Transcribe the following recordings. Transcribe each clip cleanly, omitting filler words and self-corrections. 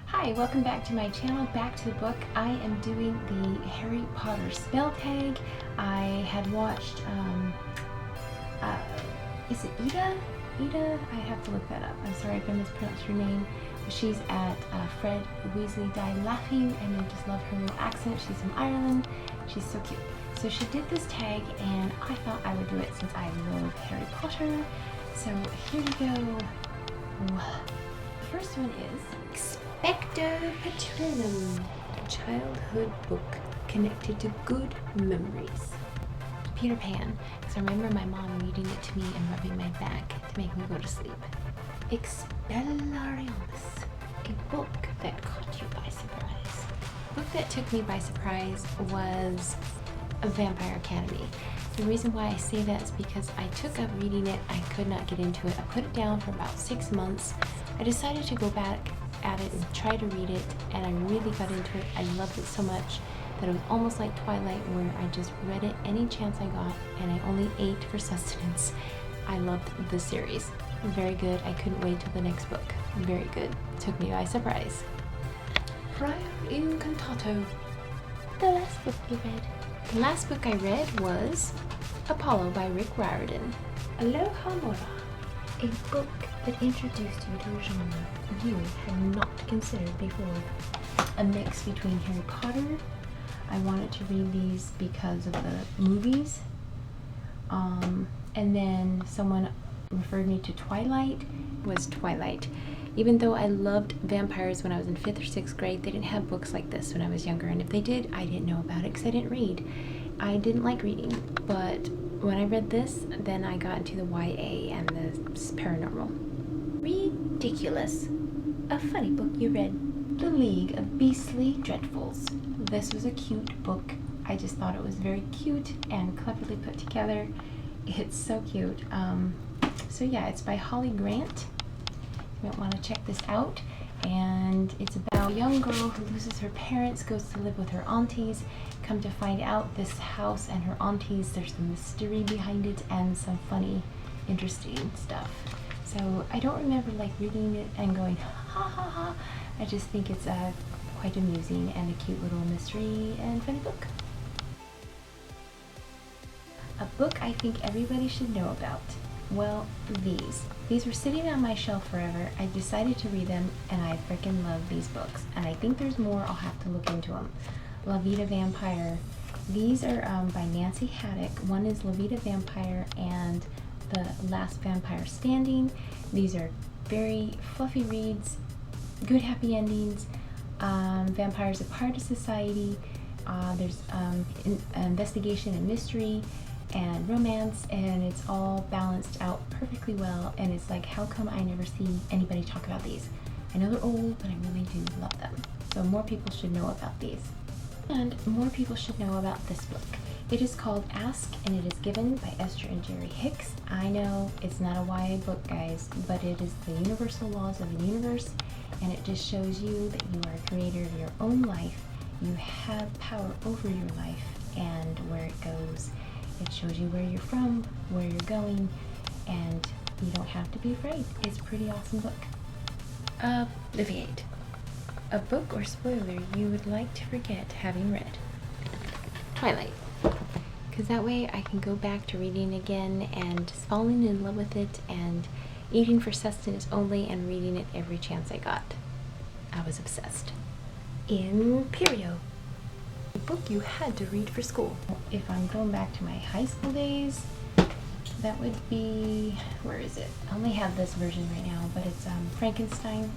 Hi, welcome back to my channel, back to the book. I am doing the Harry Potter spell tag. I had watched, is it Ida? Ida? I have to look that up. I'm sorry if I mispronounced her name. She's at Fredweasleydiedlaughing, and I just love her little accent. She's from Ireland. She's so cute. So she did this tag, and I thought I would do it since I love Harry Potter. So here we go. The first one is Expecto Patronum, a childhood book connected to good memories. Peter Pan, because I remember my mom reading it to me and rubbing my back to make me go to sleep. Expelliarmus, a book that caught you by surprise. The book that took me by surprise was A Vampire Academy. The reason why I say that is because I took up reading it, I could not get into it. I put it down for about 6 months. I decided to go back at it and try to read it, and I really got into it. I loved it so much that it was almost like Twilight, where I just read it any chance I got, and I only ate for sustenance. I loved the series. Very good. I couldn't wait till the next book. Very good. Took me by surprise. Prior Incantato. The last book you read. The last book I read was Apollo by Rick Riordan. Alohamora, a book that introduced you to a genre you had not considered before. A mix between Harry Potter. I wanted to read these because of the movies. And then someone referred me to Twilight. Was Twilight. Even though I loved vampires when I was in 5th or 6th grade, they didn't have books like this when I was younger. And if they did, I didn't know about it because I didn't read. I didn't like reading. But when I read this, then I got into the YA and the paranormal. Riddikulus, a funny book you read. The League of Beastly Dreadfuls. This was a cute book. I just thought it was very cute and cleverly put together. It's so cute. So yeah, it's by Holly Grant. You might want to check this out. And it's about a young girl who loses her parents, goes to live with her aunties. Come to find out, this house and her aunties, there's some mystery behind it and some funny, interesting stuff. So I don't remember like reading it and going ha ha ha. I just think it's quite amusing and a cute little mystery and funny book. A book I think everybody should know about. Well, these were sitting on my shelf forever. I decided to read them, and I freaking love these books. And I think there's more. I'll have to look into them. La Vida Vampire. These are by Nancy Haddock. One is La Vida Vampire and The Last Vampire Standing. These are very fluffy reads, good happy endings. Vampires are part of society. There's investigation and mystery and romance, and it's all balanced out perfectly well. And it's like, how come I never see anybody talk about these? I know they're old, but I really do love them. So more people should know about these. And more people should know about this book. It is called Ask and It Is Given by Esther and Jerry Hicks. I know it's not a YA book, guys, but it is the universal laws of the universe, and it just shows you that you are a creator of your own life. You have power over your life and where it goes. It shows you where you're from, where you're going, and you don't have to be afraid. It's a pretty awesome book. Obliviate. A book or spoiler you would like to forget having read. Twilight. Because that way I can go back to reading again and just falling in love with it and eating for sustenance only and reading it every chance I got. I was obsessed. Imperio. A book you had to read for school. If I'm going back to my high school days, that would be, where is it? I only have this version right now, but it's Frankenstein.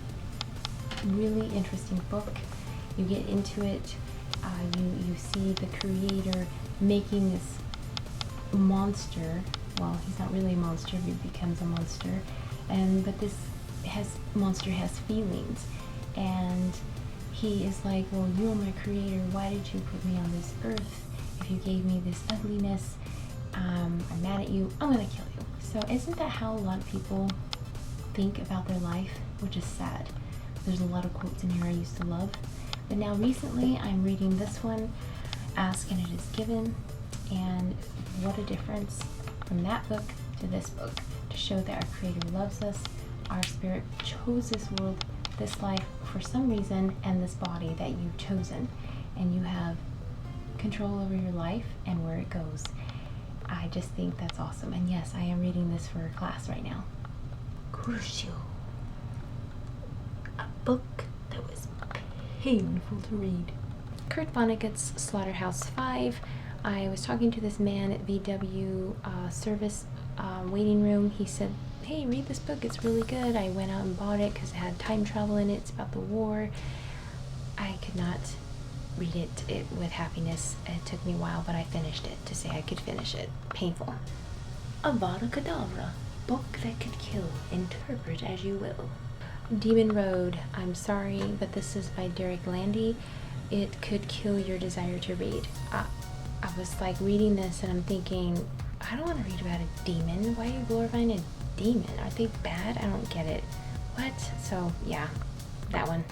Really interesting book. You get into it, you see the creator making this monster. Well, he's not really a monster, he becomes a monster. But this monster has feelings, and he is like, well, you're my creator, why did you put me on this earth? If you gave me this ugliness, I'm mad at you, I'm gonna kill you. So isn't that how a lot of people think about their life? Which is sad. There's a lot of quotes in here I used to love. But now recently I'm reading this one, Ask and It Is Given, and what a difference from that book to this book, to show that our Creator loves us, our spirit chose this world this life for some reason and this body that you've chosen, and you have control over your life and where it goes. I just think that's awesome. And yes, I am reading this for class right now. Crucio. A book that was painful to read. Kurt Vonnegut's Slaughterhouse 5. I was talking to this man at VW service waiting room. He said, hey, read this book, it's really good. I went out and bought it because it had time travel in it. It's about the war. I could not read it with happiness. It took me a while, but I finished it. To say I could finish it, painful. Avada Kedavra, book that could kill. Interpret as you will. Demon Road. I'm sorry, but this is by Derek Landy. It could kill your desire to read. I was like reading this and I'm thinking, I don't want to read about a demon. Why are you glorifying a demon? Are they bad? I don't get it. What? So yeah, that one.